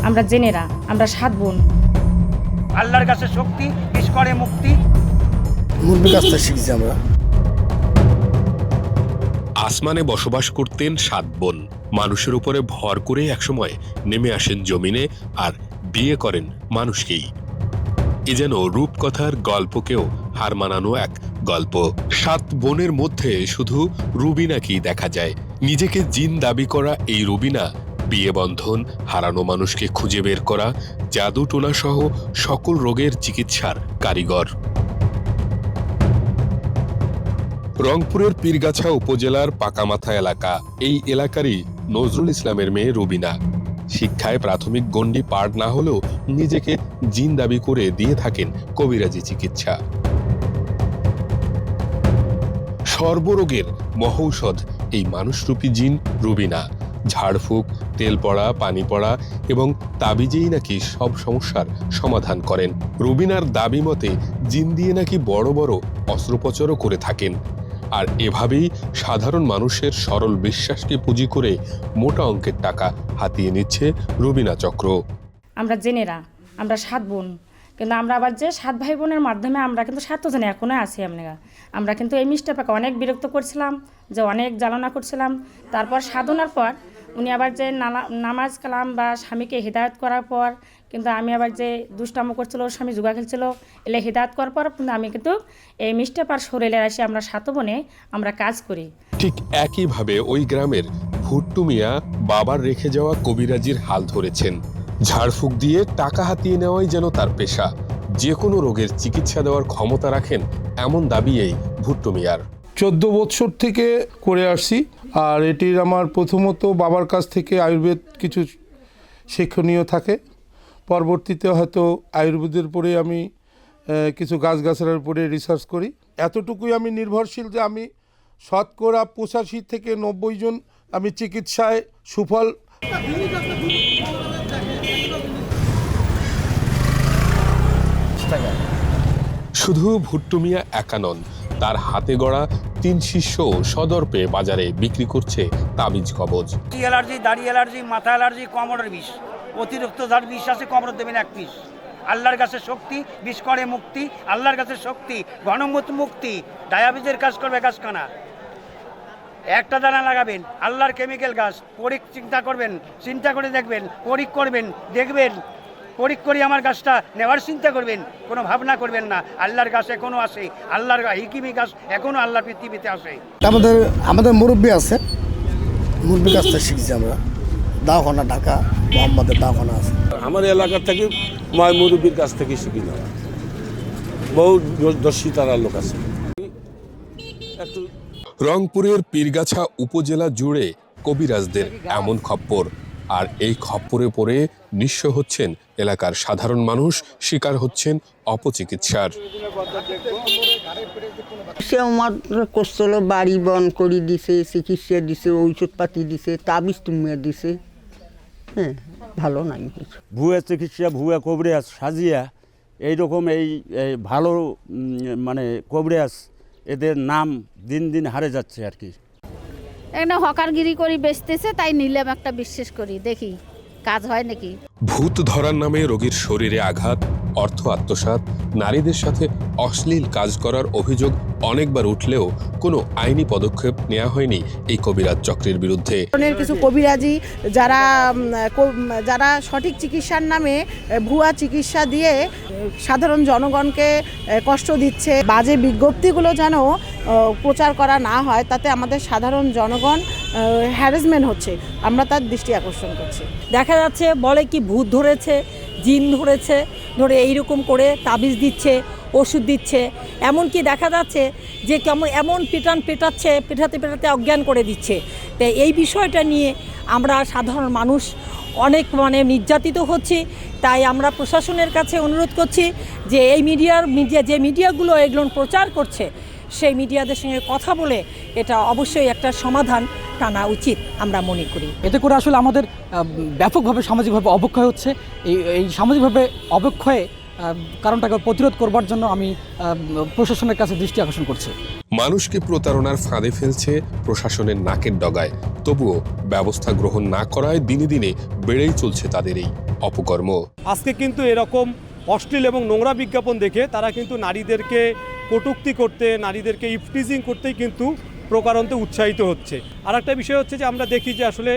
আমরা জেনেরা, আমরা 7 বোন। আল্লাহর কাছে শক্তি, বিষ করে মুক্তি। মুরব্বীর কাছ থেকে শিখছি আমরা। আসমানে বসবাস করতেন 7 বোন। মানুষের উপরে ভর করে একসময় নেমে আসেন জমিনে আর বিয়ে করেন মানুষকেই। এ যেন রূপকথার গল্পকেও হার মানানো এক গল্প। 7 বোনের মধ্যে শুধু রুবিনাকেই দেখা যায়। নিজেকে জিন দাবি করা এই রুবিনা বিয়ে বন্ধন, হারানো মানুষকে খুঁজে বের করা, জাদু টোনা সহ সকল রোগের চিকিৎসার কারিগর। রংপুরের পীরগাছা উপজেলার পাকামাথা এলাকা। এই এলাকারই নজরুল ইসলামের মেয়ে রুবিনা। শিক্ষায় প্রাথমিক গণ্ডি পার না হলেও নিজেকে জিন দাবি করে দিয়ে থাকেন কবিরাজি চিকিৎসা। সর্বরোগের মহৌষধ এই মানুষরূপী জিন রুবিনা। ঝাড়ফুঁক, তেল পড়া, পানি পড়া এবং তাবিজেই নাকি সব সমস্যার সমাধান করেন। রুবিনার দাবি মতে জিন দিয়ে নাকি বড় বড় অস্ত্রোপচারও করে থাকেন। আর এভাবেই সাধারণ মানুষের সরল বিশ্বাসকে পুঁজি করে মোটা অঙ্কের টাকা হাতিয়ে নিচ্ছে রুবিনা চক্র। আমরা জেনেরা, আমরা 7 বোন, কিন্তু আমরা আবার যে 7 ভাই বোনের মাধ্যমে আমরা কিন্তু 7 জনে এখনো আছি। আমরা কিন্তু এই মিস্টারটাকে অনেক বিরক্ত করছিলাম, যে অনেক জ্বালনা করছিলাম। তারপর সাধনার পর উনি আবার যে নামাজ কালাম বা স্বামীকে হিদায়ত করার পর কিন্তু আমি আবার যে দুষ্টাম করছিল, ওর স্বামী জুয়া খেলছিল, এলে হিদায়ত করার পর কিন্তু আমি কিন্তু এই মিস্টার শরীরে আসি আমরা 7 বোনে আমরা কাজ করি। ঠিক একইভাবে ওই গ্রামের ভুট্টু মিয়া বাবার রেখে যাওয়া কবিরাজির হাল ধরেছেন। ঝাড়ফুঁক দিয়ে টাকা হাতিয়ে নেওয়াই যেন তার পেশা। যে কোনো রোগের চিকিৎসা দেওয়ার ক্ষমতা রাখেন এমন দাবি এই ভুট্টু মিয়ার। 14 বছর থেকে করে আসছি। আর এটির আমার প্রথমত বাবার কাছ থেকে আয়ুর্বেদ কিছু শিক্ষণীয় থাকে। পরবর্তীতে হয়তো আয়ুর্বেদের পরে আমি কিছু গাছগাছড়ার উপরে রিসার্চ করি। এতটুকুই আমি নির্ভরশীল যে আমি শতকরা 85 থেকে 90 জন আমি চিকিৎসায় সুফল। শুধু ভুট্টু মিয়া একা নন, তার হাতে গড়া 3 শিষ্য সদর পেয়ে বাজারে বিক্রি করছে তাবিজ কবজ। অ্যালার্জি, দাড়ি অ্যালার্জি, মাথা অ্যালার্জি, কোমরের বিষ। অতিরিক্ত যার বিষ আছে কোমর দেবেন 1 পিস। আল্লাহর কাছে শক্তি, বিষ করে মুক্তি। আল্লাহর কাছে শক্তি, ঘনমত মুক্তি। ডায়াবেটিসের কাজ করবে গাছখানা। একটা দানা লাগাবেন, আল্লাহর কেমিক্যাল গাছ। চিন্তা করবেন, চিন্তা করে দেখবেন, করবেন, দেখবেন। করে আমার গাছটা নেওয়ার চিন্তা করবেন, কোনো ভাবনা করবেন না। আল্লাহর গাছ এখনো আসে, আল্লাহর হিকিমি গাছ এখনো আল্লাহর পৃথিবীতে আসে। আমাদের মুরব্বী আছে, মুরব্বীর কাছ থেকে শিখছি আমরা। দাওখানা ঢাকা, মোহাম্মদের দাওখানা আছে। আমার এলাকার থেকে মুরব্বীর কাছ থেকে শিখি না। বহু দর্শী তারা লোক আছে। রংপুরের পীরগাছা উপজেলা জুড়ে কবিরাজদের এমন খপ্পর, আর এই খপ্পরে পড়ে নিঃস্ব হচ্ছেন এলাকার সাধারণ মানুষ, শিকার হচ্ছেন অপচিকিৎসার। সে আমার করছিল, বাড়ি বন করে দিছে, চিকিৎসা দিছে, ঔষধপাতি দিছে, তাবিজ তুমিয়া দিছে। হ্যাঁ, ভালো নাই। ভুয়া চিকিৎসা, ভুয়া কবিরাজ সাজিয়া এইরকম এই ভালো মানে কবিরাজ, এদের নাম দিন দিন হারে যাচ্ছে আর কি। একটা হকারগিরি করি বেচতেছে, তাই নিলাম একটা, বিশ্বাস করি, দেখি কাজ হয় নাকি। ভূত ধরার নামে রোগীর শরীরে আঘাত, অর্থ আত্মসাৎ, নারীদের সাথে অশ্লীল কাজ করার অভিযোগ অনেকবার উঠলেও কোনো আইনি পদক্ষেপ নেওয়া হয়নি এই কবিরাজ চক্রের বিরুদ্ধে। কিছু কবিরাজি যারা সঠিক চিকিৎসার নামে ভুয়া চিকিৎসা দিয়ে সাধারণ জনগণকে কষ্ট দিচ্ছে, বাজে বিজ্ঞপ্তিগুলো যেন প্রচার করা না হয়, তাতে আমাদের সাধারণ জনগণ হ্যারাসমেন্ট হচ্ছে, আমরা তার দৃষ্টি আকর্ষণ করছি। দেখা যাচ্ছে বলে কি ভূত ধরেছে, জিন ধরেছে, ধরে এইরকম করে তাবিজ দিচ্ছে, ওষুধ দিচ্ছে। এমনকি দেখা যাচ্ছে যে এমন পেটাতে অজ্ঞান করে দিচ্ছে। তাই এই বিষয়টা নিয়ে আমরা সাধারণ মানুষ অনেক নির্যাতিত হচ্ছি। তাই আমরা প্রশাসনের কাছে অনুরোধ করছি যে এই যে মিডিয়াগুলো এগুলো প্রচার করছে, সেই মিডিয়াদের সঙ্গে কথা বলে এটা অবশ্যই একটা সমাধান টানা উচিত আমরা মনে করি। এতে করে আসলে আমাদের ব্যাপকভাবে সামাজিকভাবে অবক্ষয় হচ্ছে। এই সামাজিকভাবে অবক্ষয়ে কারণটাকে প্রতিরোধ করবার জন্য আমি প্রশাসনের কাছে দৃষ্টি আকর্ষণ করছি। মানুষকে প্রতারণার ফাঁদে ফেলছে প্রশাসনের নাকের ডগায়, তবুও ব্যবস্থা গ্রহণ না করায় দিনে দিনে বেড়েই চলছে তাদের এই অপকর্ম। আজকে কিন্তু এরকম অশ্লীল এবং নোংরা বিজ্ঞাপন দেখে তারা কিন্তু নারীদেরকে কটূক্তি করতে, নারীদেরকে ইফটিজিং করতেই কিন্তু প্রকারান্তে উৎসাহিত হচ্ছে। আর একটা বিষয় হচ্ছে যে আমরা দেখি যে আসলে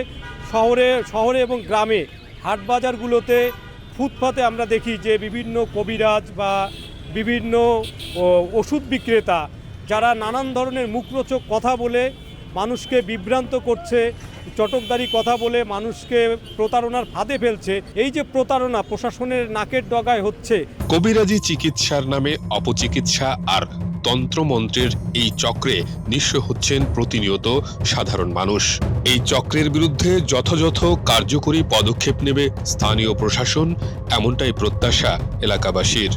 শহরে এবং গ্রামে হাটবাজারগুলোতে ফুটপাতে আমরা দেখি যে বিভিন্ন কবিরাজ বা বিভিন্ন ওষুধ বিক্রেতা যারা নানান ধরনের মুখরোচক কথা বলে মানুষকে বিভ্রান্ত করছে, চটকদারি কথা বলে মানুষকে প্রতারণার ফাঁদে ফেলছে। এই যে প্রতারণা প্রশাসনের নাকের ডগায় হচ্ছে। কবিরাজি চিকিৎসার নামে অপচিকিৎসা আর তন্ত্রমন্ত্রের এই চক্রে নিঃস্ব হচ্ছেন প্রতিনিয়ত সাধারণ মানুষ। এই চক্রের বিরুদ্ধে যথাযথ কার্যকরী পদক্ষেপ নেবে স্থানীয় প্রশাসন, এমনটাই প্রত্যাশা এলাকাবাসীর।